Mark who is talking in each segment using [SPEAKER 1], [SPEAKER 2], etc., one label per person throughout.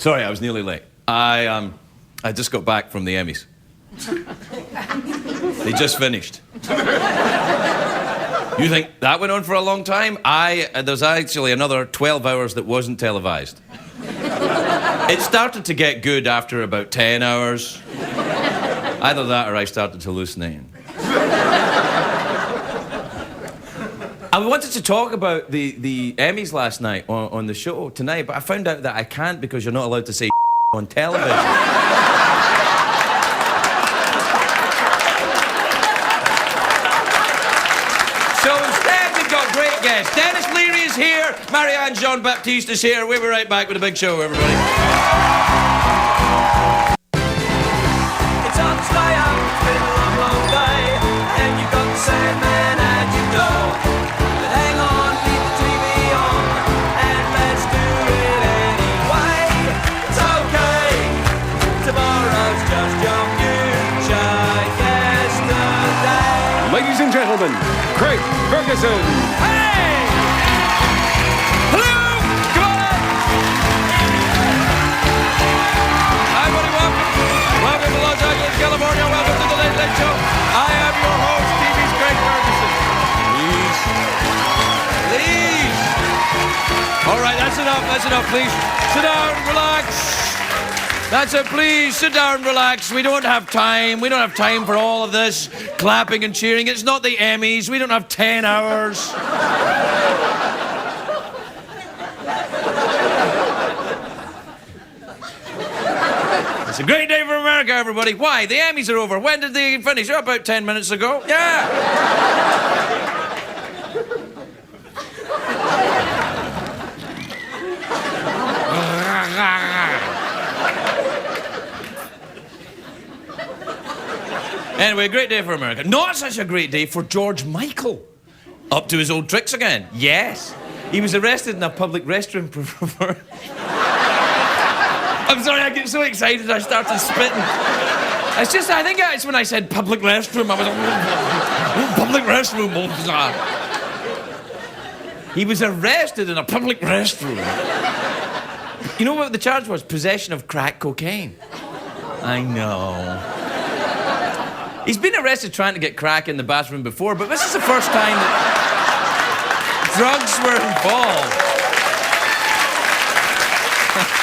[SPEAKER 1] Sorry, I was nearly late. I just got back from the Emmys. They just finished. You think that went on for a long time? There's actually another 12 hours that wasn't televised. It started to get good after about 10 hours. Either that or I started hallucinating. I wanted to talk about the Emmys last night on the show tonight, but I found out that I can't because you're not allowed to say on television. So instead, we've got great guests. Denis Leary is here. Marianne, Baptiste is here. We'll be right back with a big show, everybody.
[SPEAKER 2] It's on to stay up. It's been a long, long day. And you've got the same man at your door. But hang on, leave the TV on. And let's do it anyway. It's okay. Tomorrow's just your future yesterday.
[SPEAKER 3] Ladies and gentlemen, Craig Ferguson.
[SPEAKER 1] Hey! Hello! Come on up! Hi, everybody, welcome. Welcome to Los Angeles, California. Welcome to the Late Late Show. I am your host, TV's Craig Ferguson. Please. All right, that's enough, please. Sit down, relax. That's it, please. Sit down, relax. We don't have time. We don't have time for all of this clapping and cheering. It's not the Emmys. We don't have 10 hours. It's a great day for America, everybody. Why? The Emmys are over. When did they finish? Oh, about 10 minutes ago. Yeah. Anyway, great day for America. Not such a great day for George Michael. Up to his old tricks again. Yes. He was arrested in a public restroom performance. I'm sorry, I get so excited I started spitting. I think it's when I said public restroom, I was like, public restroom. He was arrested in a public restroom. You know what the charge was? Possession of crack cocaine. I know. He's been arrested trying to get crack in the bathroom before, but this is the first time that drugs were involved.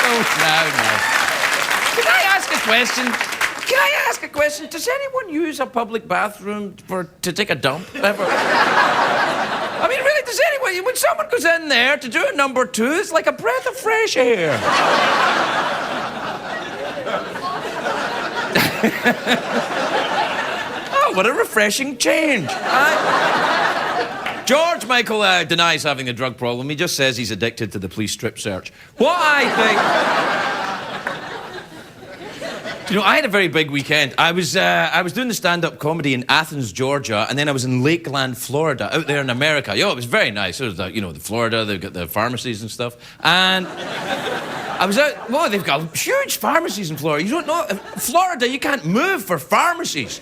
[SPEAKER 1] Oh, no. Can I ask a question? Does anyone use a public bathroom to take a dump ever? I mean, really, does anyone? When someone goes in there to do a number 2, it's like a breath of fresh air. Oh, what a refreshing change. George Michael denies having a drug problem. He just says he's addicted to the police strip search. What I think... You know, I had a very big weekend. I was doing the stand-up comedy in Athens, Georgia, and then I was in Lakeland, Florida, out there in America. Yo, it was very nice. It was, the Florida, they've got the pharmacies and stuff. And I was out... Well, they've got huge pharmacies in Florida. You don't know... Florida, you can't move for pharmacies.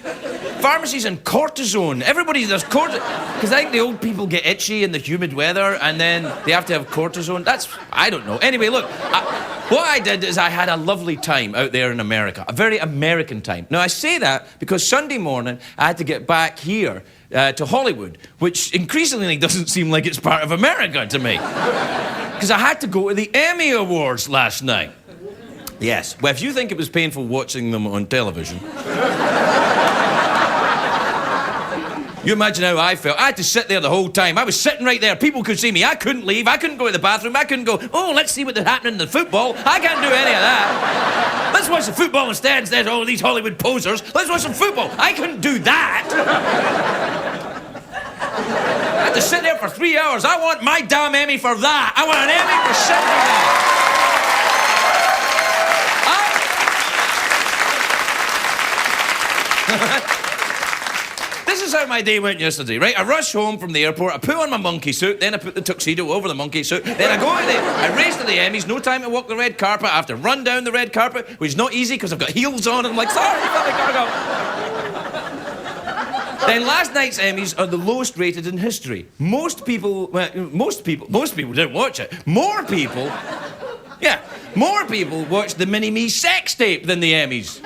[SPEAKER 1] Pharmacies and cortisone. Everybody does cortisone. Because I think the old people get itchy in the humid weather, and then they have to have cortisone. That's... I don't know. Anyway, look... What I did is I had a lovely time out there in America, a very American time. Now, I say that because Sunday morning I had to get back here to Hollywood, which increasingly doesn't seem like it's part of America to me. Because I had to go to the Emmy Awards last night. Yes. Well, if you think it was painful watching them on television... You imagine how I felt. I had to sit there the whole time. I was sitting right there. People could see me. I couldn't leave. I couldn't go to the bathroom. I couldn't go, oh, let's see what's happening in the football. I can't do any of that. Let's watch the football instead of all these Hollywood posers. Let's watch some football. I couldn't do that. I had to sit there for 3 hours. I want my damn Emmy for that. I want an Emmy for sitting there. This is how my day went yesterday, right? I rush home from the airport, I put on my monkey suit, then I put the tuxedo over the monkey suit, then I race to the Emmys, no time to walk the red carpet, I have to run down the red carpet, which is not easy because I've got heels on, and I'm like, sorry, I gotta go. Then last night's Emmys are the lowest rated in history. Most people didn't watch it. More people Yeah, more people watched the Mini-Me sex tape than the Emmys.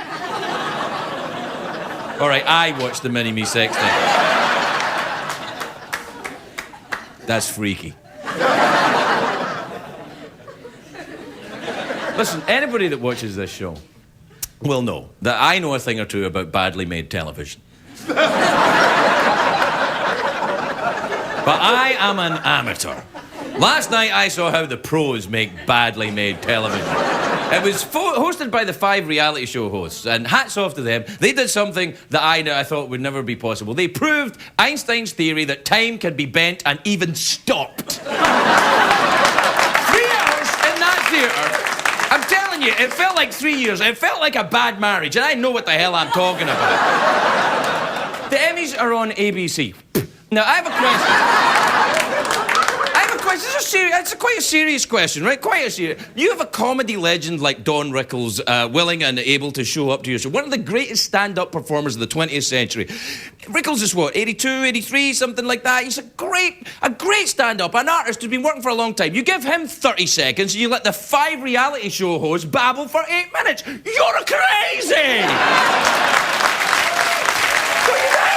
[SPEAKER 1] All right, I watched the Mini-Me sex tape. That's freaky. Listen, anybody that watches this show will know that I know a thing or two about badly made television. But I am an amateur. Last night I saw how the pros make badly made television. It was hosted by the 5 reality show hosts, and hats off to them. They did something that I thought would never be possible. They proved Einstein's theory that time can be bent and even stopped. 3 hours in that theatre. I'm telling you, it felt like 3 years. It felt like a bad marriage, and I know what the hell I'm talking about. The Emmys are on ABC. Now, I have a question. It's quite a serious question, right? Quite a serious. You have a comedy legend like Don Rickles willing and able to show up to your show. One of the greatest stand-up performers of the 20th century. Rickles is what, 82, 83, something like that? He's a great stand-up, an artist who's been working for a long time. You give him 30 seconds and you let the 5 reality show hosts babble for 8 minutes. You're crazy! What do you think?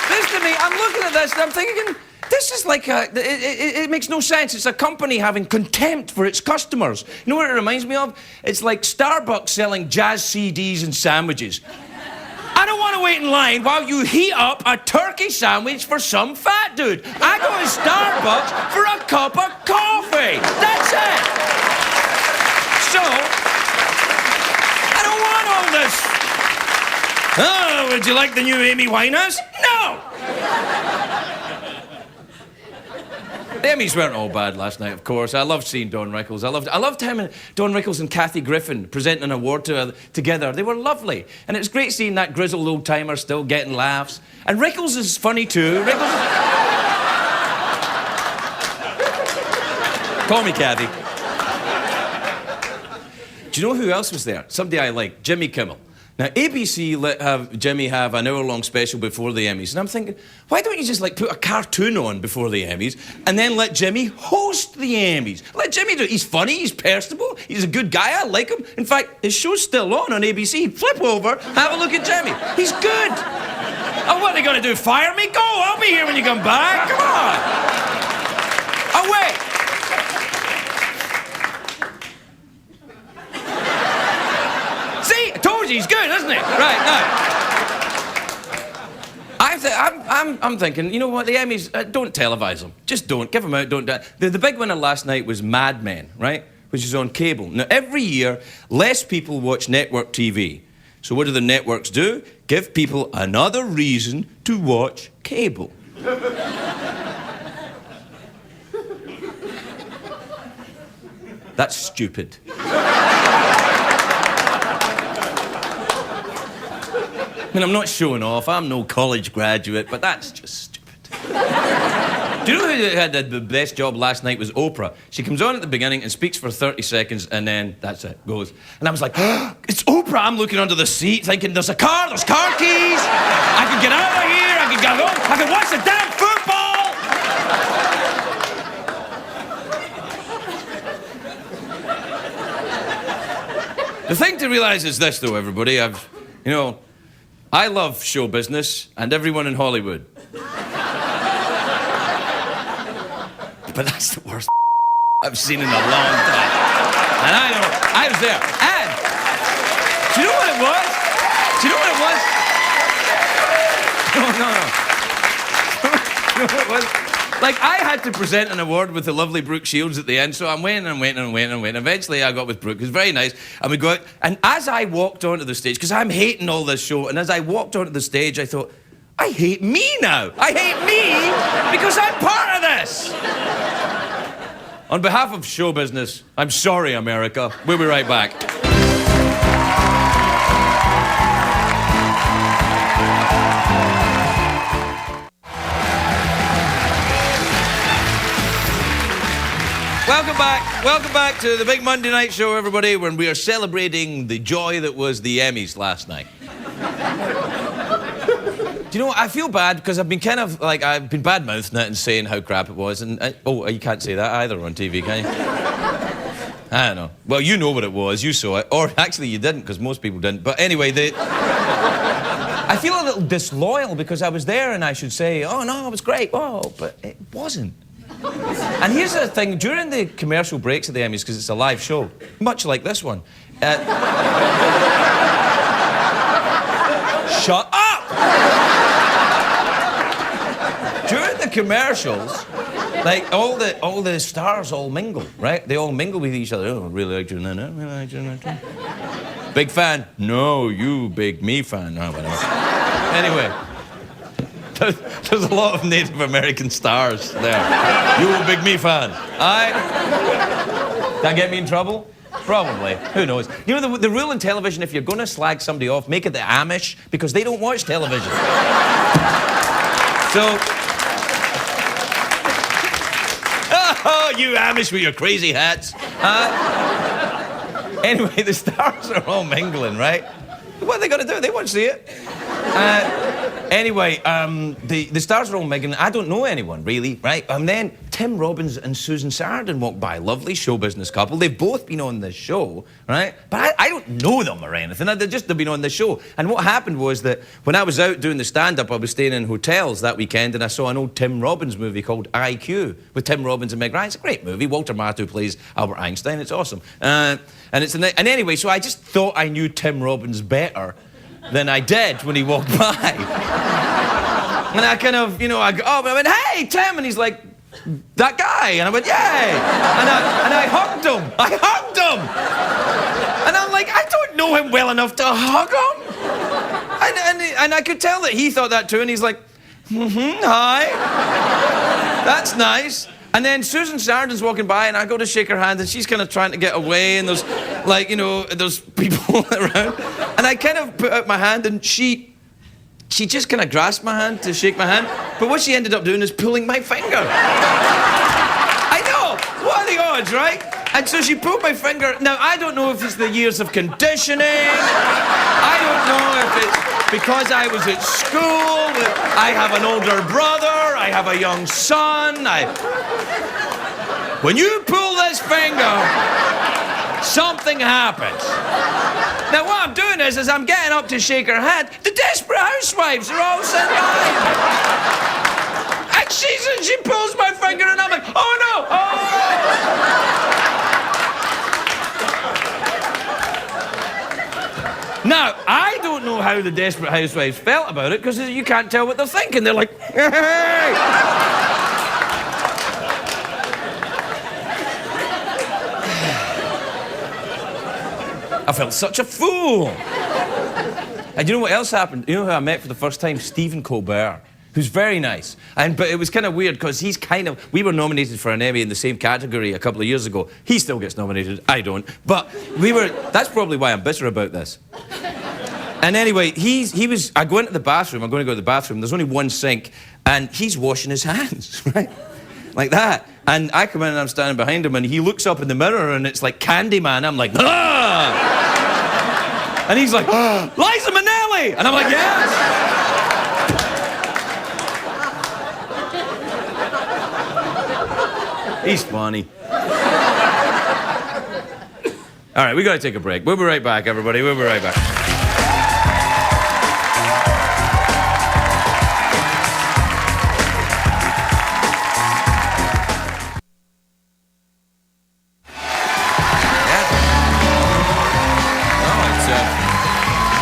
[SPEAKER 1] This to me, I'm looking at this and I'm thinking, this is like it makes no sense. It's a company having contempt for its customers. You know what it reminds me of? It's like Starbucks selling jazz CDs and sandwiches. I don't want to wait in line while you heat up a turkey sandwich for some fat dude. I go to Starbucks for a cup of coffee. That's it. So, I don't want all this. Oh, would you like the new Amy Winehouse? No! The Emmys weren't all bad last night, of course. I loved seeing Don Rickles. I loved him and Don Rickles and Kathy Griffin presenting an award together. They were lovely. And it's great seeing that grizzled old-timer still getting laughs. And Rickles is funny, too. Call me Kathy. Do you know who else was there? Somebody I like, Jimmy Kimmel. Now, ABC let Jimmy have an hour-long special before the Emmys. And I'm thinking, why don't you just, put a cartoon on before the Emmys and then let Jimmy host the Emmys? Let Jimmy do it. He's funny, he's personable, he's a good guy, I like him. In fact, his show's still on ABC. Flip over, have a look at Jimmy. He's good. Oh, what are they going to do, fire me? Go, I'll be here when you come back. Come on. Oh, wait. He's good, isn't he? Right, now. I'm thinking, you know what, the Emmys, don't televise them. Just don't. Give them out, don't. The big winner last night was Mad Men, right? Which is on cable. Now, every year, less people watch network TV. So what do the networks do? Give people another reason to watch cable. That's stupid. I mean, I'm not showing off. I'm no college graduate, but that's just stupid. Do you know who had the best job last night was Oprah? She comes on at the beginning and speaks for 30 seconds, and then that's it, goes. And I was like, oh, it's Oprah. I'm looking under the seat, thinking, there's car keys. I can get out of here. I can go home. I can watch the damn football. The thing to realize is this, though, everybody. I love show business and everyone in Hollywood. But that's the worst I've seen in a long time. And I was there. And do you know what it was? Do you know what it was? No. You know what it was? I had to present an award with the lovely Brooke Shields at the end, so I'm waiting. Eventually, I got with Brooke. It was very nice. And we go out. And as I walked onto the stage, because I'm hating all this show, and as I walked onto the stage, I thought, I hate me now. I hate me because I'm part of this. On behalf of show business, I'm sorry, America. We'll be right back. Welcome back to the big Monday night show, everybody, when we are celebrating the joy that was the Emmys last night. Do you know what? I feel bad because I've been kind of like, I've been bad-mouthing it and saying how crap it was. And oh, you can't say that either on TV, can you? I don't know. Well, you know what it was. You saw it. Or actually, you didn't, because most people didn't. But anyway, I feel a little disloyal because I was there and I should say, oh, no, it was great. Oh, but it wasn't. And here's the thing. During the commercial breaks of the Emmys, because it's a live show, much like this one... Shut up! During the commercials, like, all the stars all mingle, right? They all mingle with each other. Oh, really like doing that, really like doing that. Big fan? No, you big me fan. Oh, whatever. Anyway, there's a lot of Native American stars there. You a big me fan. That get me in trouble? Probably. Who knows? You know, the rule in television, if you're going to slag somebody off, make it the Amish, because they don't watch television. So... Oh, you Amish with your crazy hats. Anyway, the stars are all mingling, right? What are they going to do? They won't see it. Anyway, the stars are all mingling. I don't know anyone, really, right? And then Tim Robbins and Susan Sarandon walked by. Lovely show business couple. They've both been on this show, right? But I don't know them or anything. They've been on the show. And what happened was that when I was out doing the stand-up, I was staying in hotels that weekend, and I saw an old Tim Robbins movie called IQ with Tim Robbins and Meg Ryan. It's a great movie. Walter Matthau plays Albert Einstein. It's awesome. And anyway, so I just thought I knew Tim Robbins better than I did when he walked by. And I kind of, you know, I went, hey, Tim, and he's like, that guy. And I went, yay. And I hugged him. And I'm like, I don't know him well enough to hug him. And I could tell that he thought that too, and he's like, hi. That's nice. And then Susan Sarandon's walking by, and I go to shake her hand, and she's kind of trying to get away, and there's, like, you know, there's people around. And I kind of put out my hand, and she just kind of grasped my hand to shake my hand. But what she ended up doing is pulling my finger. I know! What are the odds, right? And so she pulled my finger. Now, I don't know if it's the years of conditioning. I don't know if it's because I was at school. I have an older brother. I have a young son. When you pull this finger, something happens. Now, what I'm doing is I'm getting up to shake her hand. The Desperate Housewives are all sitting behind. And she pulls my finger, and I'm like, oh, no, oh. Now, I don't know how the Desperate Housewives felt about it, because you can't tell what they're thinking. They're like, hey! I felt such a fool. And you know what else happened? You know who I met for the first time? Stephen Colbert, who's very nice. But it was kind of weird because he's kind of... We were nominated for an Emmy in the same category a couple of years ago. He still gets nominated. I don't. But we were... That's probably why I'm bitter about this. And anyway, he was... I go into the bathroom. I'm going to go to the bathroom. There's only one sink. And he's washing his hands, right? Like that. And I come in and I'm standing behind him, and he looks up in the mirror, and it's like Candyman. I'm like, ah! And he's like, ah, Liza Minnelli! And I'm like, yes! He's funny. All right, we got to take a break. We'll be right back, everybody. We'll be right back.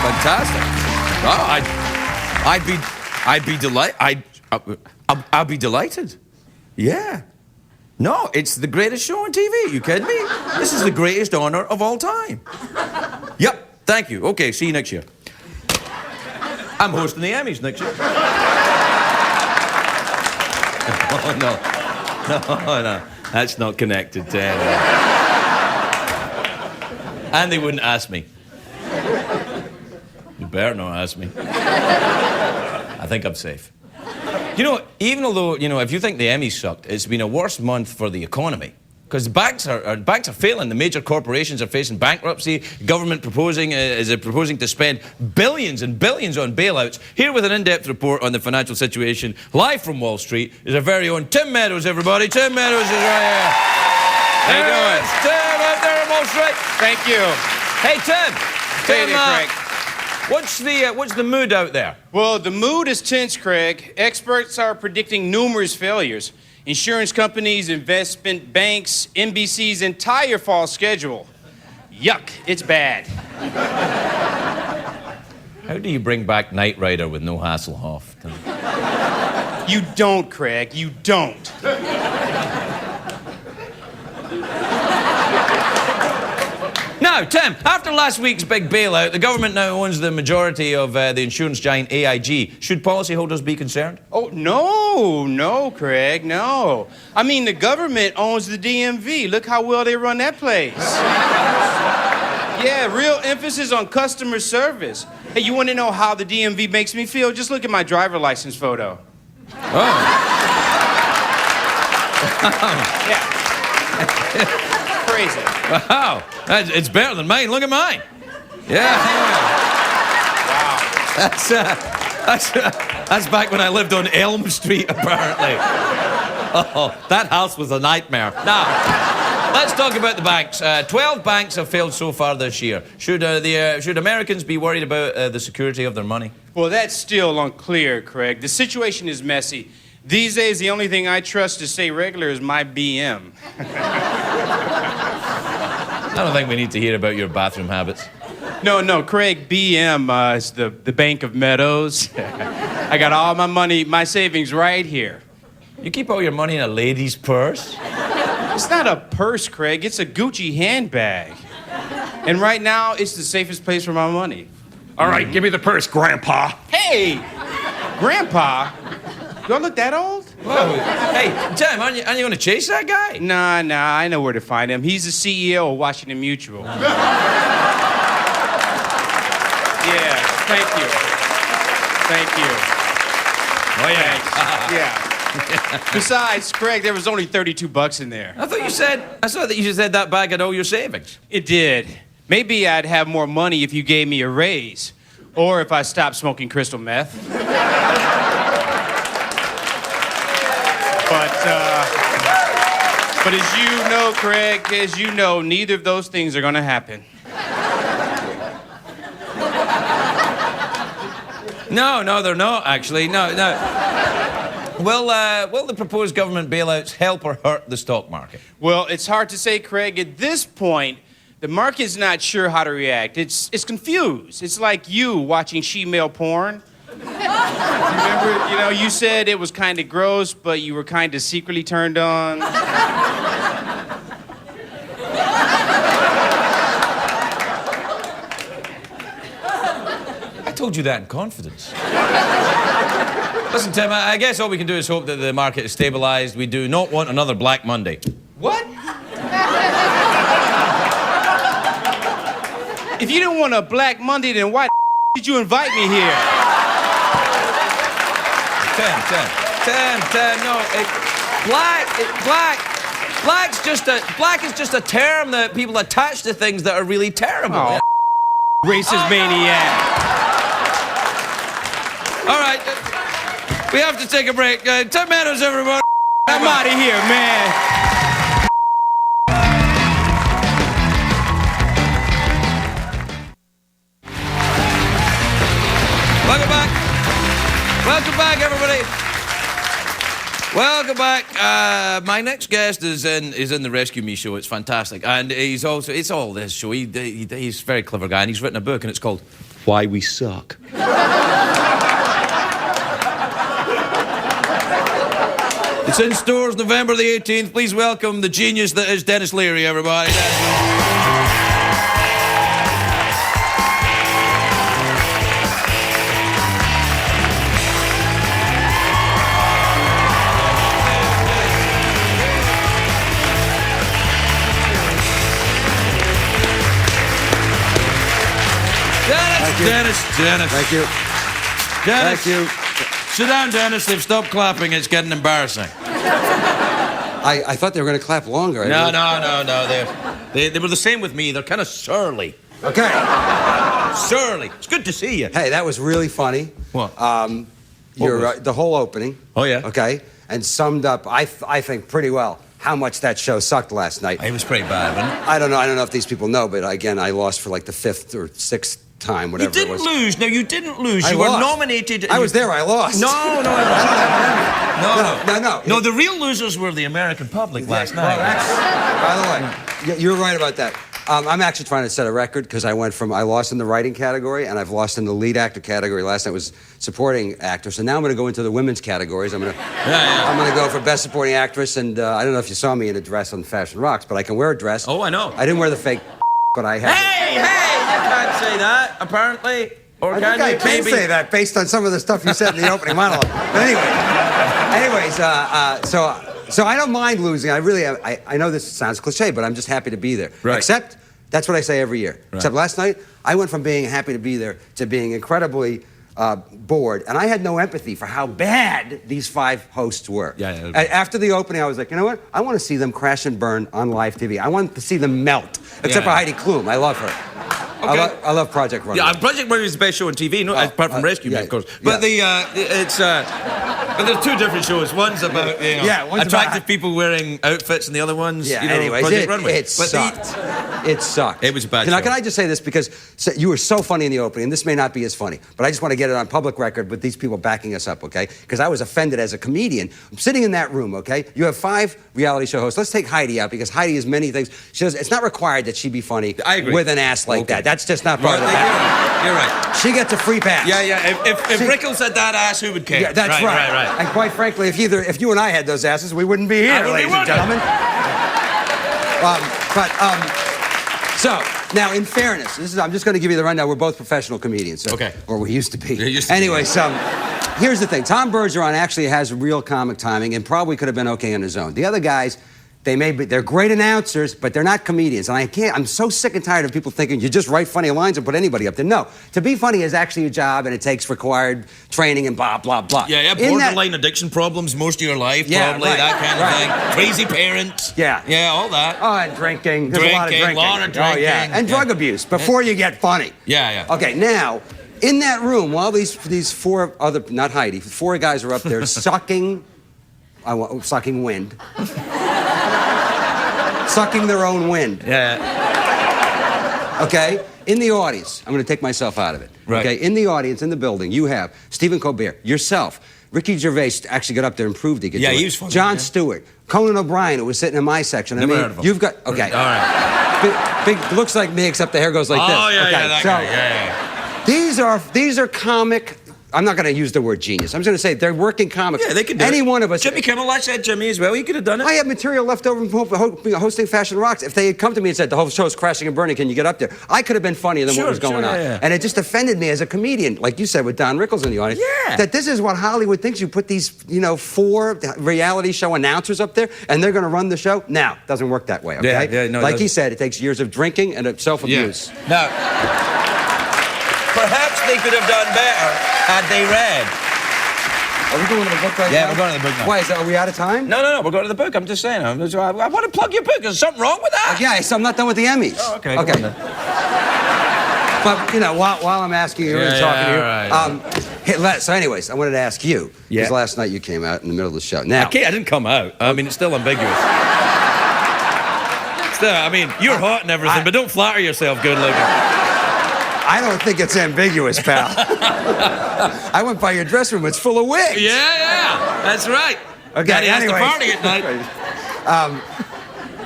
[SPEAKER 1] Fantastic. Oh, I'd be delighted. Yeah. No, it's the greatest show on TV. You kidding me? This is the greatest honor of all time. Yep. Thank you. Okay. See you next year. I'm hosting the Emmys next year. Oh no. That's not connected to anything. And they wouldn't ask me. You better not ask me. I think I'm safe. You know, even although, you know, if you think the Emmys sucked, it's been a worse month for the economy. Because banks are failing. The major corporations are facing bankruptcy. Government is proposing to spend billions and billions on bailouts. Here with an in-depth report on the financial situation, live from Wall Street, is our very own Tim Meadows, everybody. Tim Meadows is right here.
[SPEAKER 4] How you doing?
[SPEAKER 1] Tim, up there on Wall Street.
[SPEAKER 4] Thank you.
[SPEAKER 1] Hey, Tim.
[SPEAKER 4] Hey there, Craig.
[SPEAKER 1] What's the mood out there?
[SPEAKER 4] Well, the mood is tense, Craig. Experts are predicting numerous failures. Insurance companies, investment banks, NBC's entire fall schedule. Yuck, it's bad.
[SPEAKER 1] How do you bring back Knight Rider with no Hasselhoff?
[SPEAKER 4] You don't, Craig, you don't.
[SPEAKER 1] Now, Tim, after last week's big bailout, the government now owns the majority of the insurance giant AIG. Should policyholders be concerned?
[SPEAKER 4] Oh, no, Craig, no. I mean, the government owns the DMV. Look how well they run that place. Yeah, real emphasis on customer service. Hey, you want to know how the DMV makes me feel? Just look at my driver license photo.
[SPEAKER 1] Oh.
[SPEAKER 4] Yeah. Crazy.
[SPEAKER 1] Wow, it's better than mine. Look at mine. Yeah.
[SPEAKER 4] Wow.
[SPEAKER 1] That's back when I lived on Elm Street, apparently. Oh, that house was a nightmare. Now, let's talk about the banks. 12 banks have failed so far this year. Should Americans be worried about the security of their money?
[SPEAKER 4] Well, that's still unclear, Craig. The situation is messy. These days, the only thing I trust to stay regular is my BM.
[SPEAKER 1] I don't think we need to hear about your bathroom habits.
[SPEAKER 4] No, Craig, BM is the Bank of Meadows. I got all my money, my savings right here.
[SPEAKER 1] You keep all your money in a lady's purse?
[SPEAKER 4] It's not a purse, Craig. It's a Gucci handbag. And right now, it's the safest place for my money.
[SPEAKER 3] All right, give me the purse, Grandpa.
[SPEAKER 4] Hey, Grandpa. Do I look that old?
[SPEAKER 1] Whoa. Hey, Tim, aren't you going to chase that guy?
[SPEAKER 4] Nah, I know where to find him. He's the CEO of Washington Mutual. Yeah, thank you.
[SPEAKER 1] Oh, yeah.
[SPEAKER 4] Yeah. Besides, Craig, there was only $32 in there.
[SPEAKER 1] I saw that you said that bag had all your savings.
[SPEAKER 4] It did. Maybe I'd have more money if you gave me a raise. Or if I stopped smoking crystal meth. But as you know, Craig, neither of those things are going to happen.
[SPEAKER 1] No, they're not, actually. No. Will the proposed government bailouts help or hurt the stock market?
[SPEAKER 4] Well, it's hard to say, Craig. At this point, the market's not sure how to react. It's confused. It's like you watching she-male porn. Remember, you said it was kind of gross, but you were kind of secretly turned on.
[SPEAKER 1] I told you that in confidence. Listen, Tim, I guess all we can do is hope that the market is stabilized. We do not want another Black Monday.
[SPEAKER 4] What? If you didn't want a Black Monday, then why did you invite me here?
[SPEAKER 1] Tim, no. Black is just a term that people attach to things that are really terrible.
[SPEAKER 4] Oh, racist maniac.
[SPEAKER 1] All right, we have to take a break. Tim Meadows, everyone.
[SPEAKER 4] I'm out of here, man.
[SPEAKER 1] Welcome back, everybody. Welcome back. My next guest is in the Rescue Me show. It's fantastic, and it's all this show. He's a very clever guy, and he's written a book, and it's called Why We Suck. It's in stores November the 18th. Please welcome the genius that is Denis Leary, everybody. Denis.
[SPEAKER 5] Thank you.
[SPEAKER 1] Denis.
[SPEAKER 5] Thank you.
[SPEAKER 1] Sit down, Denis. They've stopped clapping. It's getting embarrassing.
[SPEAKER 5] I thought they were going to clap longer.
[SPEAKER 1] No. They were the same with me. They're kind of surly.
[SPEAKER 5] Okay.
[SPEAKER 1] Surly. It's good to see you.
[SPEAKER 5] Hey, that was really funny.
[SPEAKER 1] What?
[SPEAKER 5] The whole opening.
[SPEAKER 1] Oh, yeah?
[SPEAKER 5] Okay. And summed up, I think, pretty well how much that show sucked last night.
[SPEAKER 1] It was pretty bad, wasn't it?
[SPEAKER 5] I don't know if these people know, but again, I lost for like the 5th or 6th time, whatever
[SPEAKER 1] You
[SPEAKER 5] it was.
[SPEAKER 1] didn't lose. No, you didn't lose.
[SPEAKER 5] I
[SPEAKER 1] You were
[SPEAKER 5] lost.
[SPEAKER 1] nominated.
[SPEAKER 5] I was there. I lost.
[SPEAKER 1] No. No, the real losers were the American public last night.
[SPEAKER 5] By the way, you're right about that. I'm actually trying to set a record because I lost in the writing category and I've lost in the lead actor category. Last night was supporting actor. So now I'm going to go into the women's categories. I'm going to go for best supporting actress. And I don't know if you saw me in a dress on Fashion Rocks, but I can wear a dress.
[SPEAKER 1] Oh, I know.
[SPEAKER 5] I didn't wear the fake, but I had.
[SPEAKER 1] Hey, you can't say that, apparently. Or
[SPEAKER 5] I think I can say that based on some of the stuff you said in the opening monologue. But anyways, so I don't mind losing. I know this sounds cliche, but I'm just happy to be there.
[SPEAKER 1] Right.
[SPEAKER 5] Except, that's what I say every year.
[SPEAKER 1] Right.
[SPEAKER 5] Except last night, I went from being happy to be there to being incredibly bored. And I had no empathy for how bad these 5 hosts were.
[SPEAKER 1] Yeah.
[SPEAKER 5] After the opening, I was like, you know what? I want to see them crash and burn on live TV. I want to see them melt. Except for Heidi Klum. I love her.
[SPEAKER 1] Okay.
[SPEAKER 5] I love Project Runway.
[SPEAKER 1] Yeah, Project Runway is the best show on TV, apart from Rescue Me, of course. But but there's 2 different shows. One's about attractive people wearing outfits, and the other one's Project Runway.
[SPEAKER 5] It sucked. It sucked.
[SPEAKER 1] It was a bad
[SPEAKER 5] Now,
[SPEAKER 1] show.
[SPEAKER 5] can I just say this because you were so funny in the opening, and this may not be as funny, but I just want to get it on public record with these people backing us up, okay? Because I was offended as a comedian. I'm sitting in that room, okay? You have 5 reality show hosts. Let's take Heidi out because Heidi is many things. It's not required that she be funny with an ass like that. That's just not part of it.
[SPEAKER 1] You're right.
[SPEAKER 5] She gets a free pass.
[SPEAKER 1] Yeah. If Rickles had that ass, who would care?
[SPEAKER 5] Yeah, that's right. And quite frankly, if you and I had those asses, we wouldn't be here, ladies and gentlemen. So, now, in fairness, I'm just going to give you the rundown. We're both professional comedians. So,
[SPEAKER 1] okay.
[SPEAKER 5] Or we used to be.
[SPEAKER 1] Anyways,
[SPEAKER 5] here's the thing. Tom Bergeron actually has real comic timing and probably could have been okay on his own. The other guys, they're great announcers, but they're not comedians. And I'm so sick and tired of people thinking you just write funny lines and put anybody up there. No. To be funny is actually a job, and it takes required training and blah, blah, blah.
[SPEAKER 1] Yeah, borderline addiction problems most of your life, probably, that kind of thing. Crazy parents. Yeah, all that.
[SPEAKER 5] Oh, and drinking. There's a lot of drinking. Oh, yeah. And drug abuse before you get funny.
[SPEAKER 1] Yeah.
[SPEAKER 5] Okay, now, in that room, while these 4 other, not Heidi, 4 guys are up there sucking wind. Sucking their own wind.
[SPEAKER 1] Yeah.
[SPEAKER 5] Okay? In the audience, I'm going to take myself out of it.
[SPEAKER 1] Right.
[SPEAKER 5] Okay? In the audience, in the building, you have Stephen Colbert, yourself, Ricky Gervais actually got up there and proved he could do it.
[SPEAKER 1] He was funny.
[SPEAKER 5] Jon Stewart, Conan O'Brien, who was sitting in my section.
[SPEAKER 1] Never heard of him.
[SPEAKER 5] You've got, okay.
[SPEAKER 1] All right.
[SPEAKER 5] Big, looks like me, except the hair goes like this.
[SPEAKER 1] Oh, yeah,
[SPEAKER 5] okay,
[SPEAKER 1] that guy. Yeah.
[SPEAKER 5] These are comic. I'm not going to use the word genius. I'm just going to say they're working comics.
[SPEAKER 1] Yeah, they can do
[SPEAKER 5] Any
[SPEAKER 1] it.
[SPEAKER 5] one of us.
[SPEAKER 1] Jimmy Kimmel, I said Jimmy as well. He could have done it.
[SPEAKER 5] I have material left over from hosting Fashion Rocks. If they had come to me and said, the whole show's crashing and burning, can you get up there? I could have been funnier than what was going on.
[SPEAKER 1] Yeah.
[SPEAKER 5] And it just offended me as a comedian, like you said with Don Rickles in the audience, that this is what Hollywood thinks. You put these, 4 reality show announcers up there, and they're going to run the show. Now, it doesn't work that way, okay?
[SPEAKER 1] Yeah, no,
[SPEAKER 5] like he said, it takes years of drinking and of self-abuse.
[SPEAKER 1] Yeah. Now, perhaps they could have done better had they read.
[SPEAKER 5] Are we going to the book right now?
[SPEAKER 1] Yeah, we're going to the book now.
[SPEAKER 5] Why, are we out of time?
[SPEAKER 1] No, we're going to the book. I'm just saying. I want to plug your book. Is something wrong with that?
[SPEAKER 5] Yeah, so I'm not done with the Emmys.
[SPEAKER 1] Oh, okay.
[SPEAKER 5] Okay. But, while I'm asking you and talking to you, so anyways, I wanted to ask you, because last night you came out in the middle of the show. Now,
[SPEAKER 1] I didn't come out. I mean, it's still ambiguous. You're hot and everything, but don't flatter yourself good looking.
[SPEAKER 5] I don't think it's ambiguous, pal. I went by your dressing room. It's full of wigs.
[SPEAKER 1] Yeah. That's right.
[SPEAKER 5] Okay,
[SPEAKER 1] Daddy has to party at night.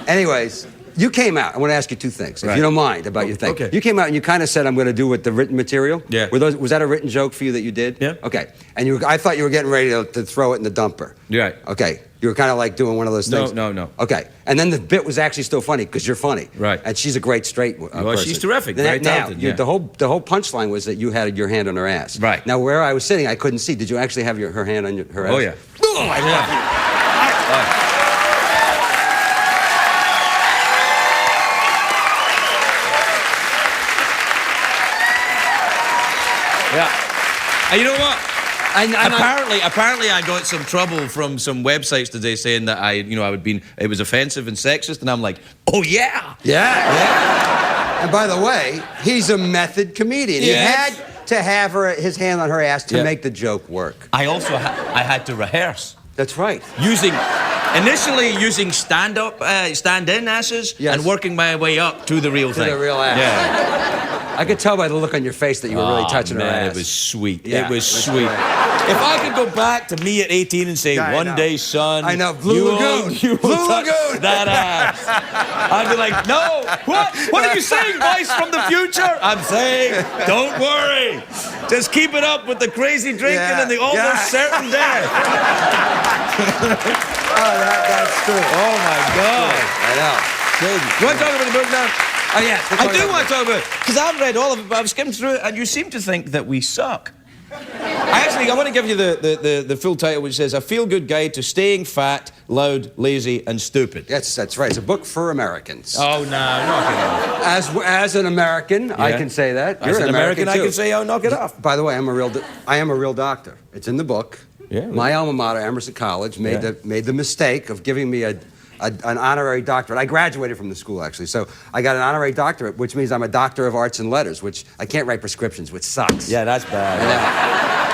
[SPEAKER 5] Anyways, you came out. I want to ask you 2 things, if you don't mind, about your thing.
[SPEAKER 1] Okay.
[SPEAKER 5] You came out and you kind of said, I'm going to do with the written material.
[SPEAKER 1] Yeah.
[SPEAKER 5] Was that a written joke for you that you did?
[SPEAKER 1] Yeah.
[SPEAKER 5] Okay. And I thought you were getting ready to throw it in the dumper.
[SPEAKER 1] Right.
[SPEAKER 5] Okay. You were kind of like doing one of those things.
[SPEAKER 1] No.
[SPEAKER 5] Okay. And then the bit was actually still funny because you're funny.
[SPEAKER 1] Right.
[SPEAKER 5] And she's a great straight person.
[SPEAKER 1] She's terrific. Very talented.
[SPEAKER 5] The whole punchline was that you had your hand on her ass.
[SPEAKER 1] Right.
[SPEAKER 5] Now, where I was sitting, I couldn't see. Did you actually have her hand on her ass?
[SPEAKER 1] Oh, yeah.
[SPEAKER 5] Oh, I love you.
[SPEAKER 1] Yeah. And you know what? Apparently, I got some trouble from some websites today saying that it was offensive and sexist, and I'm like, oh yeah.
[SPEAKER 5] Yeah. And by the way, he's a method comedian. He
[SPEAKER 1] Yes.
[SPEAKER 5] had to have his hand on her ass to make the joke work.
[SPEAKER 1] I also I had to rehearse.
[SPEAKER 5] That's right.
[SPEAKER 1] Initially using stand-in asses, and working my way up to the real thing.
[SPEAKER 5] To the real ass.
[SPEAKER 1] Yeah.
[SPEAKER 5] I could tell by the look on your face that you were really touching her
[SPEAKER 1] man,
[SPEAKER 5] ass.
[SPEAKER 1] it was sweet.
[SPEAKER 5] Yeah,
[SPEAKER 1] it was sweet.
[SPEAKER 5] great.
[SPEAKER 1] If I could go back to me at 18 and say,
[SPEAKER 5] Yeah,
[SPEAKER 1] one day, son,
[SPEAKER 5] I know, Blue Lagoon. Blue Lagoon.
[SPEAKER 1] That ass. I'd be like, no, what are you saying, voice from the future? I'm saying, don't worry. Just keep it up with the crazy drinking and the almost certain death.
[SPEAKER 5] That's true.
[SPEAKER 1] Oh, my God.
[SPEAKER 5] I know.
[SPEAKER 1] Crazy. You want to talk about the book now?
[SPEAKER 5] Oh, yeah.
[SPEAKER 1] I do want to talk about it, because I've read all of it, but I've skimmed through it, and you seem to think that we suck. I want to give you the full title, which says, A Feel-Good Guide to Staying Fat, Loud, Lazy, and Stupid.
[SPEAKER 5] That's right. It's a book for Americans.
[SPEAKER 1] Oh, no, knock it off.
[SPEAKER 5] As an American, I can say that.
[SPEAKER 1] As an American, I
[SPEAKER 5] too.
[SPEAKER 1] can say, oh, knock it off.
[SPEAKER 5] By the way, I am a real doctor. It's in the book.
[SPEAKER 1] Yeah, really?
[SPEAKER 5] My alma mater, Emerson College, made the mistake of giving me an honorary doctorate. I graduated from the school, actually. So I got an honorary doctorate, which means I'm a doctor of arts and letters, which I can't write prescriptions, which sucks.
[SPEAKER 1] Yeah, that's bad.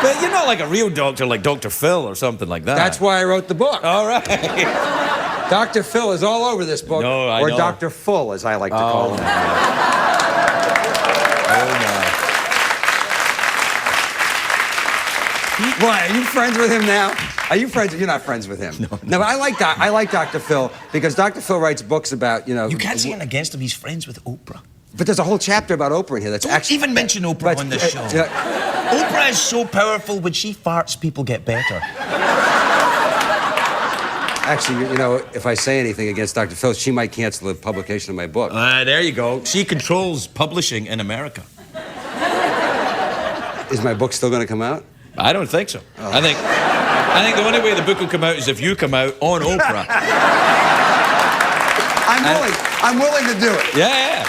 [SPEAKER 1] But you're not like a real doctor, like Dr. Phil or something like that.
[SPEAKER 5] That's why I wrote the book.
[SPEAKER 1] All right.
[SPEAKER 5] Dr. Phil is all over this book.
[SPEAKER 1] No, I
[SPEAKER 5] or
[SPEAKER 1] know.
[SPEAKER 5] Dr. Full, as I like to call him. Why? Are you friends with him now? Are you friends? You're not friends with him. No, but I like Dr. Phil because Dr. Phil writes books about, you know.
[SPEAKER 1] You can't say anything against him. He's friends with Oprah.
[SPEAKER 5] But there's a whole chapter about Oprah in here that's
[SPEAKER 1] Don't
[SPEAKER 5] actually.
[SPEAKER 1] even mention Oprah on this show. Oprah is so powerful, when she farts, people get better.
[SPEAKER 5] Actually, you know, if I say anything against Dr. Phil, she might cancel the publication of my book.
[SPEAKER 1] There you go. She controls publishing in America.
[SPEAKER 5] Is my book still going to come out?
[SPEAKER 1] I don't think so. Oh. I think the only way the book will come out is if you come out on Oprah.
[SPEAKER 5] I'm willing to do it.
[SPEAKER 1] Yeah.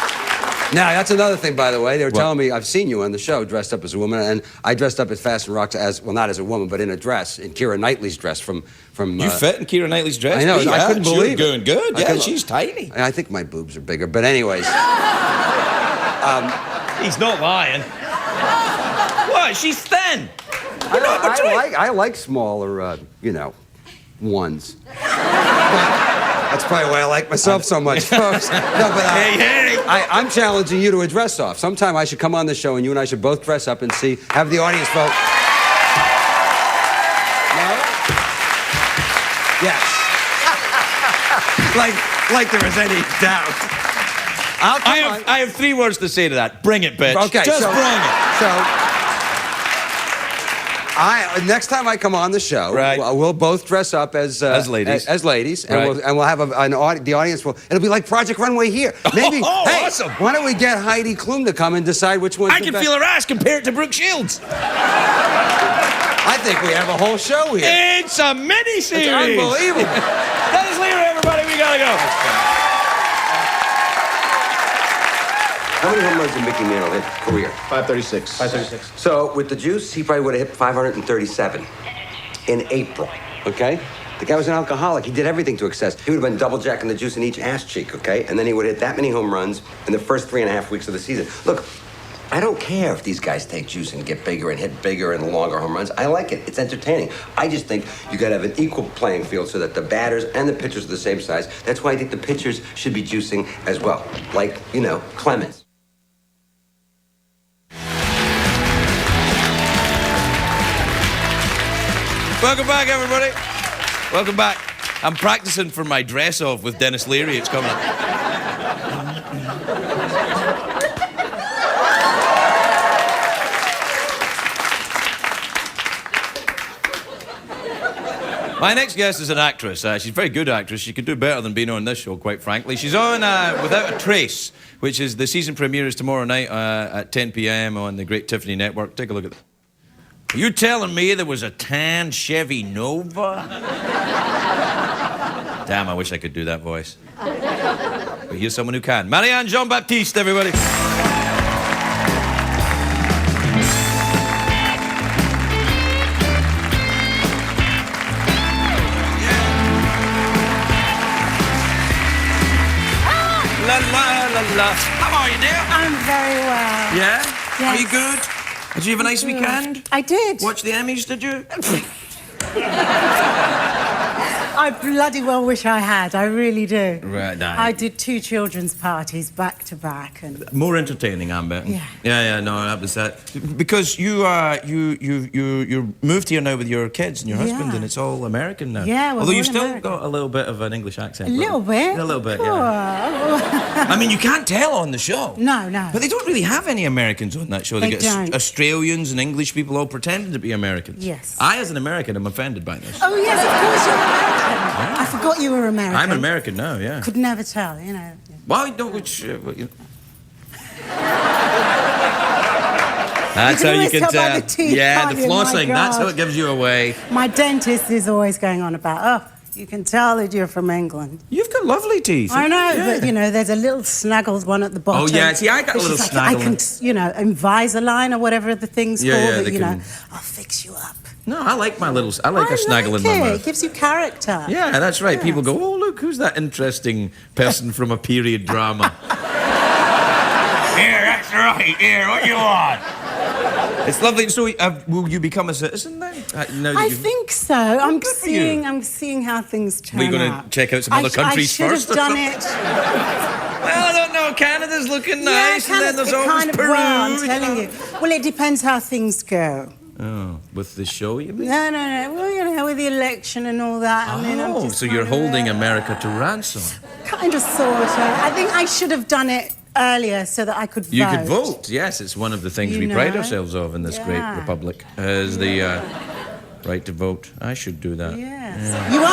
[SPEAKER 5] Now, that's another thing, by the way. They were telling me, I've seen you on the show dressed up as a woman, and I dressed up at Fashion Rocks not as a woman, but in a dress, in Keira Knightley's dress from
[SPEAKER 1] You fit in Keira Knightley's dress?
[SPEAKER 5] I know,
[SPEAKER 1] yeah,
[SPEAKER 5] I couldn't believe it.
[SPEAKER 1] Going good. Yeah, she's tiny.
[SPEAKER 5] I think my boobs are bigger, but anyways.
[SPEAKER 1] He's not lying. What? She's thin.
[SPEAKER 5] I like smaller, ones. That's probably why I like myself so much, folks. No, but
[SPEAKER 1] hey.
[SPEAKER 5] I'm challenging you to a dress-off. Sometime I should come on the show, and you and I should both dress up and have the audience vote. No? Yes. like there was any doubt.
[SPEAKER 1] I have 3 words to say to that. Bring it, bitch.
[SPEAKER 5] Okay,
[SPEAKER 1] Just bring it.
[SPEAKER 5] So. Next time I come on the show, we'll both dress up as
[SPEAKER 1] ladies.
[SPEAKER 5] as ladies, and we'll have the audience will. It'll be like Project Runway here. Maybe. Hey,
[SPEAKER 1] awesome.
[SPEAKER 5] Why don't we get Heidi Klum to come and decide which one's
[SPEAKER 1] I
[SPEAKER 5] the
[SPEAKER 1] can
[SPEAKER 5] best?
[SPEAKER 1] feel her ass compared to Brooke Shields.
[SPEAKER 5] I think we have a whole show here.
[SPEAKER 1] It's a mini-series.
[SPEAKER 5] It's unbelievable.
[SPEAKER 1] Denis Leary, everybody, we gotta go.
[SPEAKER 5] How many home runs did Mickey Mantle hit career?
[SPEAKER 3] 536.
[SPEAKER 5] 536. So with the juice, he probably would have hit 537 in April. Okay? The guy was an alcoholic. He did everything to excess. He would have been double jacking the juice in each ass cheek, okay? And then he would hit that many home runs in the first 3.5 weeks of the season. Look, I don't care if these guys take juice and get bigger and hit bigger and longer home runs. I like it. It's entertaining. I just think you got to have an equal playing field so that the batters and the pitchers are the same size. That's why I think the pitchers should be juicing as well. Like, Clemens.
[SPEAKER 1] Welcome back, everybody. Welcome back. I'm practicing for my dress-off with Denis Leary. It's coming up. My next guest is an actress. She's a very good actress. She could do better than being on this show, quite frankly. She's on Without a Trace, which is the season premiere is tomorrow night at 10 p.m. on the Great Tiffany Network. Take a look at that. Are you telling me there was a tan Chevy Nova? Damn, I wish I could do that voice. But here's someone who can. Marianne, Baptiste, everybody. La la la la. How are you, dear?
[SPEAKER 6] I'm very well.
[SPEAKER 1] Yeah? Are
[SPEAKER 6] Yes.
[SPEAKER 1] you good? Did you have a nice weekend?
[SPEAKER 6] I did.
[SPEAKER 1] Watch the Emmys, did you?
[SPEAKER 6] I bloody well wish I had. I really do.
[SPEAKER 1] Right, nice.
[SPEAKER 6] I did 2 children's parties back to back, and
[SPEAKER 1] More entertaining, I'm betting.
[SPEAKER 6] Yeah.
[SPEAKER 1] Yeah, no, that was that. Because you moved here now with your kids and your husband,
[SPEAKER 6] Yeah.
[SPEAKER 1] and it's all American now.
[SPEAKER 6] Yeah, we're
[SPEAKER 1] Although you
[SPEAKER 6] all
[SPEAKER 1] still
[SPEAKER 6] American.
[SPEAKER 1] got a little bit of an English accent.
[SPEAKER 6] a little bit.
[SPEAKER 1] A little bit,
[SPEAKER 6] Cool.
[SPEAKER 1] yeah. I mean, you can't tell on the show.
[SPEAKER 6] No, no.
[SPEAKER 1] But they don't really have any Americans on that show.
[SPEAKER 6] They
[SPEAKER 1] get
[SPEAKER 6] don't.
[SPEAKER 1] Australians and English people all pretending to be Americans.
[SPEAKER 6] Yes.
[SPEAKER 1] I, as an American, am offended by this.
[SPEAKER 6] Oh yes, of course you're American. I forgot you were American.
[SPEAKER 1] I'm an American now, yeah.
[SPEAKER 6] Could never tell, you know.
[SPEAKER 1] Why don't which? That's
[SPEAKER 6] can
[SPEAKER 1] how you
[SPEAKER 6] always
[SPEAKER 1] can
[SPEAKER 6] tell by
[SPEAKER 1] tell.
[SPEAKER 6] the teeth,
[SPEAKER 1] Yeah,
[SPEAKER 6] can't
[SPEAKER 1] the
[SPEAKER 6] you? My
[SPEAKER 1] flossing. That's how
[SPEAKER 6] God.
[SPEAKER 1] it gives you away.
[SPEAKER 6] My dentist is always going on about, oh, you can tell that you're from England.
[SPEAKER 1] You've got lovely teeth.
[SPEAKER 6] I know,
[SPEAKER 1] Yeah.
[SPEAKER 6] but, you know, there's a little snaggled one at the bottom.
[SPEAKER 1] Oh, yeah, see, I got a
[SPEAKER 6] It's
[SPEAKER 1] little
[SPEAKER 6] just
[SPEAKER 1] snaggle
[SPEAKER 6] I can, you know, Invisalign or whatever the thing's
[SPEAKER 1] Yeah,
[SPEAKER 6] called,
[SPEAKER 1] yeah,
[SPEAKER 6] that,
[SPEAKER 1] they
[SPEAKER 6] you know,
[SPEAKER 1] can-
[SPEAKER 6] I'll fix you up.
[SPEAKER 1] No, I like my little. I like a snaggle in my
[SPEAKER 6] it.
[SPEAKER 1] mouth.
[SPEAKER 6] It gives you character.
[SPEAKER 1] Yeah, that's right. People
[SPEAKER 6] Yes.
[SPEAKER 1] go, oh, look, who's that interesting person from a period drama? Here, that's right. Here, what you want? It's lovely. So, will you become a citizen then? Now that
[SPEAKER 6] I
[SPEAKER 1] you've-
[SPEAKER 6] think so. I'm
[SPEAKER 1] good for you.
[SPEAKER 6] seeing how things turn
[SPEAKER 1] We're going
[SPEAKER 6] out.
[SPEAKER 1] to check out some other countries
[SPEAKER 6] I should
[SPEAKER 1] first.
[SPEAKER 6] have
[SPEAKER 1] or
[SPEAKER 6] done
[SPEAKER 1] something?
[SPEAKER 6] it.
[SPEAKER 1] Well, I don't know. Canada's looking nice, and then there's always
[SPEAKER 6] kind of
[SPEAKER 1] Peru.
[SPEAKER 6] well, I'm telling you. Well, it depends how things go.
[SPEAKER 1] Oh, with the show, you mean?
[SPEAKER 6] No. Well, you know, with the election and all that. I mean, I'm
[SPEAKER 1] Oh,
[SPEAKER 6] just
[SPEAKER 1] so you're
[SPEAKER 6] kind of,
[SPEAKER 1] holding America to ransom.
[SPEAKER 6] Kind of, sort of. I think I should have done it earlier so that I could vote.
[SPEAKER 1] You could vote. Yes, it's one of the things
[SPEAKER 6] You
[SPEAKER 1] we pride
[SPEAKER 6] know?
[SPEAKER 1] ourselves of in this great
[SPEAKER 6] Yeah.
[SPEAKER 1] republic, is the right to vote. I should do that.
[SPEAKER 6] Yes. You're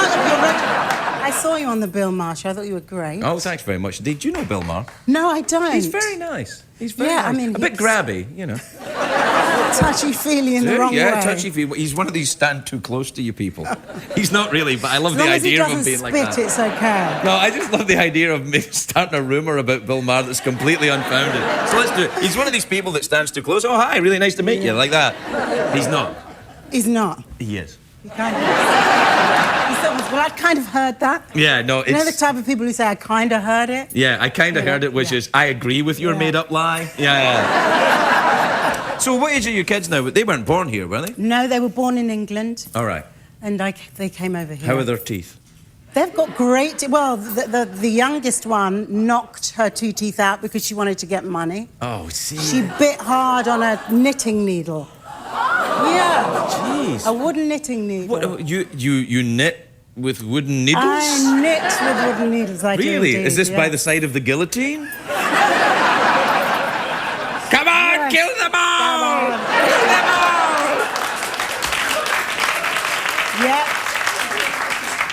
[SPEAKER 6] I saw you on the Bill Maher show. I thought you were great.
[SPEAKER 1] Oh, thanks very much. Did you know Bill Maher?
[SPEAKER 6] No, I don't.
[SPEAKER 1] He's very nice. He's very
[SPEAKER 6] Yeah,
[SPEAKER 1] nice.
[SPEAKER 6] I mean,
[SPEAKER 1] a bit
[SPEAKER 6] he's-
[SPEAKER 1] grabby, you know.
[SPEAKER 6] touchy-feely in the wrong
[SPEAKER 1] yeah,
[SPEAKER 6] way.
[SPEAKER 1] touchy-feely. He's one of these stand too close to you people. He's not really, but I love
[SPEAKER 6] As
[SPEAKER 1] the
[SPEAKER 6] long as he
[SPEAKER 1] idea of him
[SPEAKER 6] doesn't
[SPEAKER 1] being like
[SPEAKER 6] spit,
[SPEAKER 1] that.
[SPEAKER 6] it's okay.
[SPEAKER 1] No, I just love the idea of me starting a rumour about Bill Maher that's completely unfounded. So let's do it. He's one of these people that stands too close. Oh, hi, really nice to meet you, like that. He's not.
[SPEAKER 6] He's not.
[SPEAKER 1] He is.
[SPEAKER 6] He kind of is. He said, well, I kind of heard that.
[SPEAKER 1] Yeah, no,
[SPEAKER 6] You know the
[SPEAKER 1] it's...
[SPEAKER 6] type of people who say, I kind of heard it?
[SPEAKER 1] Yeah, I kind of
[SPEAKER 6] Yeah,
[SPEAKER 1] heard it, which
[SPEAKER 6] yeah.
[SPEAKER 1] is, I agree with your
[SPEAKER 6] Yeah.
[SPEAKER 1] made-up lie. Yeah. So what age are your kids now? They weren't born here, were they?
[SPEAKER 6] No, they were born in England,
[SPEAKER 1] All right.
[SPEAKER 6] and they came over here.
[SPEAKER 1] How are their teeth?
[SPEAKER 6] They've got great... Well, the youngest one knocked her 2 teeth out because she wanted to get money.
[SPEAKER 1] Oh, see.
[SPEAKER 6] She bit hard on a knitting needle. Yeah.
[SPEAKER 1] Jeez.
[SPEAKER 6] A wooden knitting needle.
[SPEAKER 1] What, you knit with wooden needles?
[SPEAKER 6] I knit with wooden needles, I do
[SPEAKER 1] Really?
[SPEAKER 6] indeed,
[SPEAKER 1] Is this by
[SPEAKER 6] yeah.
[SPEAKER 1] the side of the guillotine? Come on,
[SPEAKER 6] Yes.
[SPEAKER 1] kill them all!
[SPEAKER 6] Come on.
[SPEAKER 1] Kill them all!
[SPEAKER 6] Yeah.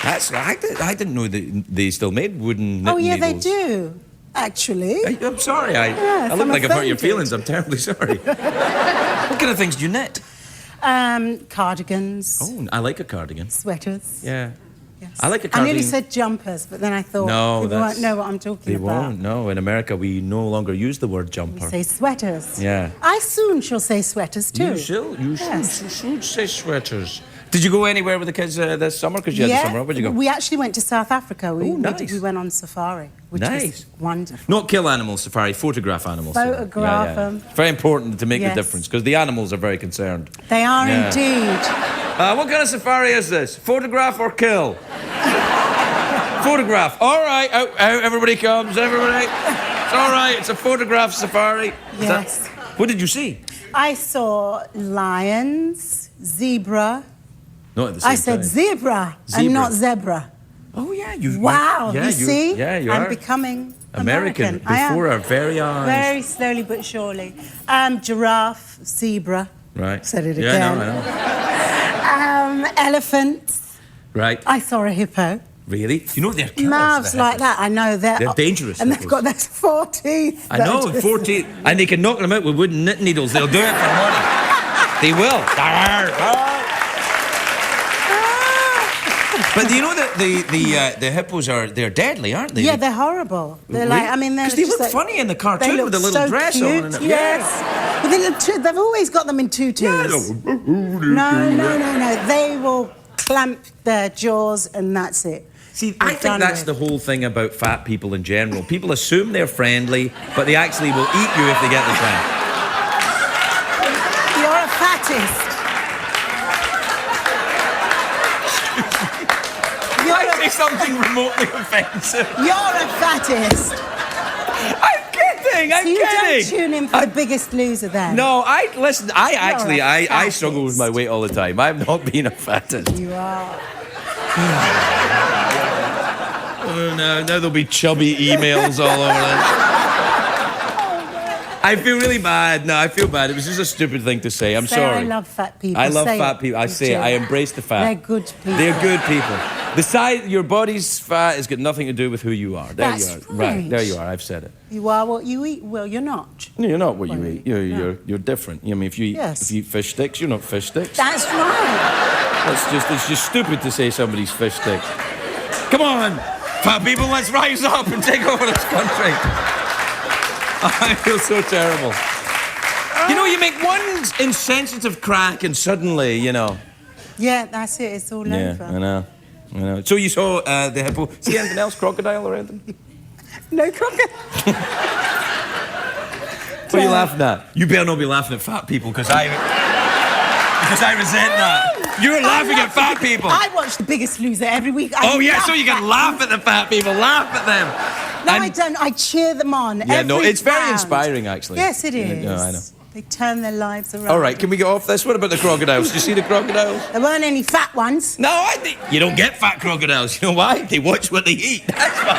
[SPEAKER 1] That's I didn't know that they still made wooden knit
[SPEAKER 6] Oh, yeah,
[SPEAKER 1] needles.
[SPEAKER 6] they do, actually.
[SPEAKER 1] I'm sorry. I
[SPEAKER 6] Yes,
[SPEAKER 1] look
[SPEAKER 6] I'm
[SPEAKER 1] like I've hurt your
[SPEAKER 6] offended.
[SPEAKER 1] feelings. I'm terribly sorry. What kind of things do you knit?
[SPEAKER 6] Cardigans,
[SPEAKER 1] Oh, I like a cardigan.
[SPEAKER 6] sweaters.
[SPEAKER 1] Yeah.
[SPEAKER 6] Yes.
[SPEAKER 1] I like a
[SPEAKER 6] I nearly
[SPEAKER 1] cardigan.
[SPEAKER 6] said jumpers, but then I thought
[SPEAKER 1] No,
[SPEAKER 6] people
[SPEAKER 1] that's-
[SPEAKER 6] won't know what I'm talking
[SPEAKER 1] They
[SPEAKER 6] about.
[SPEAKER 1] won't. No, in America we no longer use the word
[SPEAKER 6] We
[SPEAKER 1] jumper.
[SPEAKER 6] say sweaters.
[SPEAKER 1] Yeah.
[SPEAKER 6] I soon shall say sweaters too.
[SPEAKER 1] You
[SPEAKER 6] Yes.
[SPEAKER 1] should say sweaters. Did you go anywhere with the kids this summer? Because you had the summer. Where'd you go?
[SPEAKER 6] We actually went to South Africa.
[SPEAKER 1] Oh, nice.
[SPEAKER 6] We went on safari, which
[SPEAKER 1] Nice.
[SPEAKER 6] was wonderful.
[SPEAKER 1] Not kill animals safari, photograph animals.
[SPEAKER 6] Photograph them.
[SPEAKER 1] It's very important to make the
[SPEAKER 6] Yes.
[SPEAKER 1] difference because the animals are very concerned.
[SPEAKER 6] They are
[SPEAKER 1] Yeah.
[SPEAKER 6] indeed.
[SPEAKER 1] What kind of safari is this? Photograph or kill? Photograph. All right, out, everybody comes, everybody. It's all right, it's a photograph safari. Is that-
[SPEAKER 6] Yes.
[SPEAKER 1] What did you see?
[SPEAKER 6] I saw lions, zebra.
[SPEAKER 1] Not at the same
[SPEAKER 6] I said
[SPEAKER 1] time.
[SPEAKER 6] zebra,
[SPEAKER 1] Zebra.
[SPEAKER 6] and not zebra.
[SPEAKER 1] Oh, yeah. You,
[SPEAKER 6] Wow,
[SPEAKER 1] yeah,
[SPEAKER 6] you see?
[SPEAKER 1] Yeah, you
[SPEAKER 6] I'm
[SPEAKER 1] are.
[SPEAKER 6] becoming
[SPEAKER 1] American
[SPEAKER 6] I am.
[SPEAKER 1] before our very eyes.
[SPEAKER 6] Very slowly but surely. Giraffe, zebra.
[SPEAKER 1] Right.
[SPEAKER 6] Said it
[SPEAKER 1] Yeah,
[SPEAKER 6] again.
[SPEAKER 1] I know.
[SPEAKER 6] Elephants.
[SPEAKER 1] Right.
[SPEAKER 6] I saw a hippo.
[SPEAKER 1] Really? You know they're killers.
[SPEAKER 6] Mouths
[SPEAKER 1] the
[SPEAKER 6] like
[SPEAKER 1] hippos.
[SPEAKER 6] that. I know they're
[SPEAKER 1] dangerous
[SPEAKER 6] and they've
[SPEAKER 1] hippos.
[SPEAKER 6] got those 4 teeth.
[SPEAKER 1] I know,
[SPEAKER 6] that are just-
[SPEAKER 1] 14. And they can knock them out with wooden knit needles. They'll do it for money. They will. But you know that the hippos they're deadly, aren't they?
[SPEAKER 6] Yeah, they're horrible. They're like, I mean, they're
[SPEAKER 1] because they
[SPEAKER 6] just
[SPEAKER 1] look
[SPEAKER 6] like-
[SPEAKER 1] funny in the
[SPEAKER 6] They
[SPEAKER 1] cartoon
[SPEAKER 6] look
[SPEAKER 1] with the little
[SPEAKER 6] so
[SPEAKER 1] dress
[SPEAKER 6] cute,
[SPEAKER 1] on. And
[SPEAKER 6] yes. But they've always got them in tutus. No. They will clamp their jaws and that's it.
[SPEAKER 1] See, I think
[SPEAKER 6] done
[SPEAKER 1] that's
[SPEAKER 6] with.
[SPEAKER 1] the whole thing about fat people in general. People assume they're friendly, but they actually will eat you if they get the chance.
[SPEAKER 6] You're a fattest.
[SPEAKER 1] I say something remotely offensive.
[SPEAKER 6] You're a fattest.
[SPEAKER 1] I'm kidding. I'm
[SPEAKER 6] So you
[SPEAKER 1] kidding.
[SPEAKER 6] don't tune in for the Biggest Loser then?
[SPEAKER 1] No, listen. I struggle with
[SPEAKER 6] fattest.
[SPEAKER 1] my weight all the time. I've not been a fattest.
[SPEAKER 6] You are.
[SPEAKER 1] Oh, no, now there'll be chubby emails all over this. I feel really bad. No, I feel bad. It was just a stupid thing to say. I'm
[SPEAKER 6] Say,
[SPEAKER 1] sorry.
[SPEAKER 6] I love fat people.
[SPEAKER 1] I love
[SPEAKER 6] Say
[SPEAKER 1] fat
[SPEAKER 6] it.
[SPEAKER 1] people. I say it. I embrace the fat.
[SPEAKER 6] They're good people.
[SPEAKER 1] They're good people. The size, your body's fat has got nothing to do with who you are. There
[SPEAKER 6] That's
[SPEAKER 1] you are.
[SPEAKER 6] right.
[SPEAKER 1] There you are. I've said it.
[SPEAKER 6] You are what you eat. Well, you're not.
[SPEAKER 1] No, you're not what you
[SPEAKER 6] Well,
[SPEAKER 1] eat.
[SPEAKER 6] no.
[SPEAKER 1] You're different. I mean, if you
[SPEAKER 6] Yes.
[SPEAKER 1] eat fish sticks, you're not fish sticks.
[SPEAKER 6] That's right.
[SPEAKER 1] It's just stupid to say somebody's fish sticks. Come on, fat people, let's rise up and take over this country. I feel so terrible. You know, you make one insensitive crack and suddenly, you know.
[SPEAKER 6] Yeah, that's it. It's all
[SPEAKER 1] Yeah,
[SPEAKER 6] over.
[SPEAKER 1] I know. So you saw the hippo. See anything else? Crocodile or anything?
[SPEAKER 6] No crocodile.
[SPEAKER 1] What are you laughing at? You better not be laughing at fat people because I resent that. You're laughing at fat people.
[SPEAKER 6] I watch The Biggest Loser every week.
[SPEAKER 1] Oh, yeah, so you can laugh at the fat people. Laugh at them.
[SPEAKER 6] No,
[SPEAKER 1] And-
[SPEAKER 6] I don't. I cheer them on.
[SPEAKER 1] Yeah, no,
[SPEAKER 6] every
[SPEAKER 1] it's very
[SPEAKER 6] round.
[SPEAKER 1] inspiring, actually.
[SPEAKER 6] Yes, it
[SPEAKER 1] Yeah,
[SPEAKER 6] is.
[SPEAKER 1] no, I know.
[SPEAKER 6] They turn their lives around.
[SPEAKER 1] All right, can we get off this? What about the crocodiles? Did you see the crocodiles?
[SPEAKER 6] There weren't any fat ones.
[SPEAKER 1] No, you don't get fat crocodiles. You know why? They watch what they eat. That's why.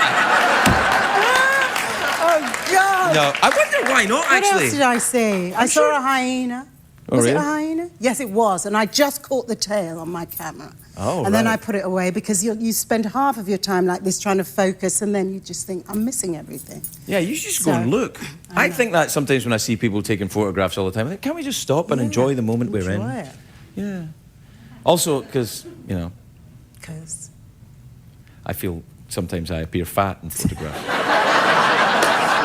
[SPEAKER 6] Oh, God.
[SPEAKER 1] No, I wonder why not,
[SPEAKER 6] What
[SPEAKER 1] actually.
[SPEAKER 6] else did I see? I saw
[SPEAKER 1] sure-
[SPEAKER 6] a hyena.
[SPEAKER 1] Oh,
[SPEAKER 6] Was it a
[SPEAKER 1] really?
[SPEAKER 6] hyena? Yes, it was. And I just caught the tail on my camera.
[SPEAKER 1] Oh,
[SPEAKER 6] And then I
[SPEAKER 1] right.
[SPEAKER 6] put it away because you spend half of your time like this trying to focus and then you just think, I'm missing everything.
[SPEAKER 1] Yeah, you should just go
[SPEAKER 6] So,
[SPEAKER 1] and look.
[SPEAKER 6] I
[SPEAKER 1] I
[SPEAKER 6] know.
[SPEAKER 1] think that sometimes when I see people taking photographs all the time, I think, can we just stop and
[SPEAKER 6] Yeah,
[SPEAKER 1] enjoy the moment we're in?
[SPEAKER 6] enjoy it.
[SPEAKER 1] Yeah. Also, because, you know,
[SPEAKER 6] 'Cause
[SPEAKER 1] I feel sometimes I appear fat in photographs.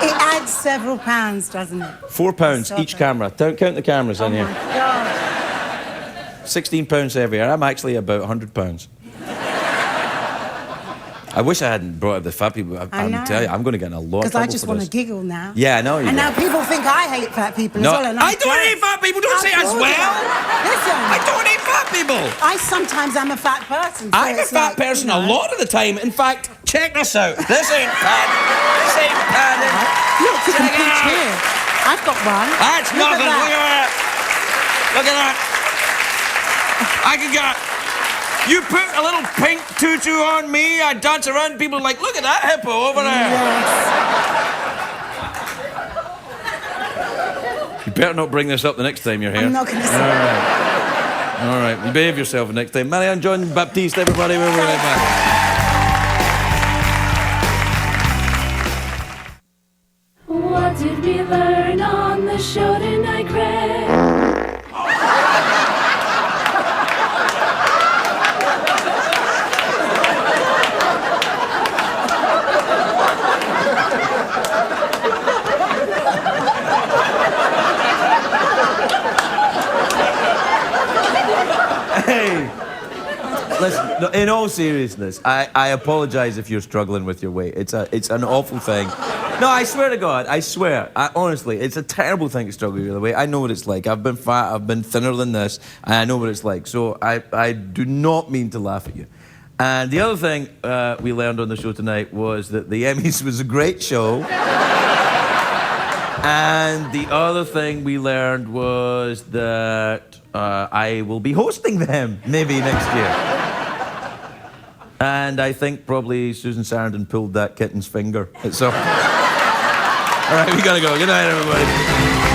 [SPEAKER 6] it adds several pounds, doesn't it?
[SPEAKER 1] £4
[SPEAKER 6] Stop
[SPEAKER 1] each
[SPEAKER 6] it.
[SPEAKER 1] camera. Don't count the cameras
[SPEAKER 6] Oh,
[SPEAKER 1] in
[SPEAKER 6] my
[SPEAKER 1] here.
[SPEAKER 6] God.
[SPEAKER 1] £16 every year. I'm actually about £100. I wish I hadn't brought up the fat people.
[SPEAKER 6] I
[SPEAKER 1] I'm
[SPEAKER 6] know.
[SPEAKER 1] telling you, I'm going to get in a lot of
[SPEAKER 6] Because
[SPEAKER 1] trouble
[SPEAKER 6] I just
[SPEAKER 1] for
[SPEAKER 6] want to
[SPEAKER 1] this.
[SPEAKER 6] giggle now.
[SPEAKER 1] Yeah, I know you
[SPEAKER 6] And
[SPEAKER 1] do.
[SPEAKER 6] now people think I hate fat people
[SPEAKER 1] No,
[SPEAKER 6] as well. And
[SPEAKER 1] I don't hate fat people. Don't say as well.
[SPEAKER 6] Listen,
[SPEAKER 1] I don't hate fat people.
[SPEAKER 6] I sometimes am a fat person. So
[SPEAKER 1] I'm a
[SPEAKER 6] it's
[SPEAKER 1] fat
[SPEAKER 6] like,
[SPEAKER 1] person
[SPEAKER 6] you know.
[SPEAKER 1] a lot of the time. In fact, check this out. This ain't fat. This ain't fat.
[SPEAKER 6] Look, you can
[SPEAKER 1] Check it
[SPEAKER 6] pinch
[SPEAKER 1] out.
[SPEAKER 6] here. I've got one.
[SPEAKER 1] That's
[SPEAKER 6] Look
[SPEAKER 1] nothing.
[SPEAKER 6] At
[SPEAKER 1] Look
[SPEAKER 6] that.
[SPEAKER 1] at that. Look at that. I can get. You put a little pink tutu on me, I dance around, people are like, look at that hippo over there.
[SPEAKER 6] Yes.
[SPEAKER 1] You better not bring this up the next time you're here.
[SPEAKER 6] I'm not going to say
[SPEAKER 1] All right, you behave yourself the next time. Marianne, John, Baptiste, everybody, we'll be right back.
[SPEAKER 7] What did we learn on the show tonight, Craig?
[SPEAKER 1] Hey, listen, no, in all seriousness, I apologize if you're struggling with your weight. It's an awful thing. No, I swear to God, I swear. Honestly, it's a terrible thing to struggle with your weight. I know what it's like. I've been fat, I've been thinner than this, and I know what it's like. So I do not mean to laugh at you. And the other thing we learned on the show tonight was that the Emmys was a great show. And the other thing we learned was that I will be hosting them maybe next year. And I think probably Susan Sarandon pulled that kitten's finger. So, all right, we gotta go. Good night, everybody.